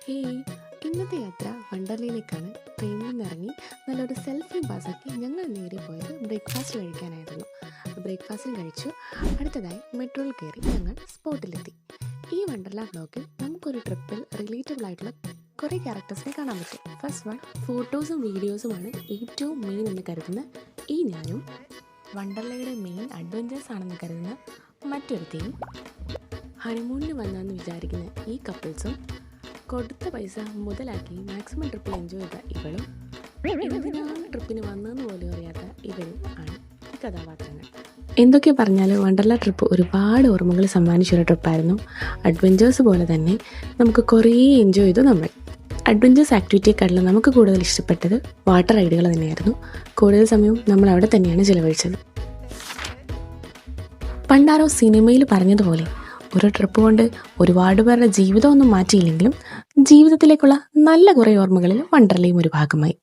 Hey, ഇന്നത്തെ യാത്ര വണ്ടർലയിലേക്കാണ്. ട്രെയിനിൽ നിന്നിറങ്ങി നല്ലൊരു സെൽഫി പാസ്സാക്കി ഞങ്ങൾ നേരെ പോയത് ബ്രേക്ക്ഫാസ്റ്റ് കഴിക്കാനായിരുന്നു. ബ്രേക്ക്ഫാസ്റ്റും കഴിച്ചു. അടുത്തതായി മെട്രോയിൽ കയറി ഞങ്ങൾ സ്പോട്ടിലെത്തി. ഈ വണ്ടർല ബ്ലോഗിൽ നമുക്കൊരു ട്രിപ്പിൽ റിലേറ്റബിൾ ആയിട്ടുള്ള കുറേ ക്യാരക്ടേഴ്സിനെ കാണാൻ പറ്റും. ഫസ്റ്റ് വൺ, ഫോട്ടോസും വീഡിയോസുമാണ് ഏറ്റവും മെയിൻ എന്ന് കരുതുന്ന ഈ ഞാനും, വണ്ടർലയുടെ മെയിൻ അഡ്വഞ്ചേഴ്സ് ആണെന്ന് കരുതുന്ന മറ്റൊരുത്തെയും, ഹണിമൂണിന് വന്നെന്ന് വിചാരിക്കുന്ന ഈ കപ്പിൾസും, കൊടുത്ത പൈസ മുതലാക്കി മാക്സിമം ട്രിപ്പിൽ എൻജോയ് ചെയ്ത ഇവളും, എന്തിനാണ് ട്രിപ്പിന് വന്നതെന്ന് പോലും അറിയാത്ത ഇവരും ആണ് ഈ കഥാപാത്രങ്ങൾ. എന്തൊക്കെ പറഞ്ഞാലും വണ്ടർല ട്രിപ്പ് ഒരുപാട് ഓർമ്മകൾ സമ്മാനിച്ചൊരു ട്രിപ്പായിരുന്നു. അഡ്വഞ്ചേഴ്സ് പോലെ തന്നെ നമുക്ക് കുറേ എൻജോയ് ചെയ്തു. നമ്മൾ അഡ്വഞ്ചേഴ്സ് ആക്ടിവിറ്റിയെക്കാട്ടിലും നമുക്ക് കൂടുതൽ ഇഷ്ടപ്പെട്ടത് വാട്ടർ റൈഡുകൾ തന്നെയായിരുന്നു. കൂടുതൽ സമയവും നമ്മൾ അവിടെ തന്നെയാണ് ചിലവഴിച്ചത്. പണ്ടാരോ സിനിമയിൽ പറഞ്ഞതുപോലെ ഒരു ട്രിപ്പ് കൊണ്ട് ഒരുപാട് പേരുടെ ജീവിതമൊന്നും മാറ്റിയില്ലെങ്കിലും ജീവിതത്തിലേക്കുള്ള നല്ല കുറേ ഓർമ്മകളിൽ വണ്ടർലയും ഒരു ഭാഗമായി.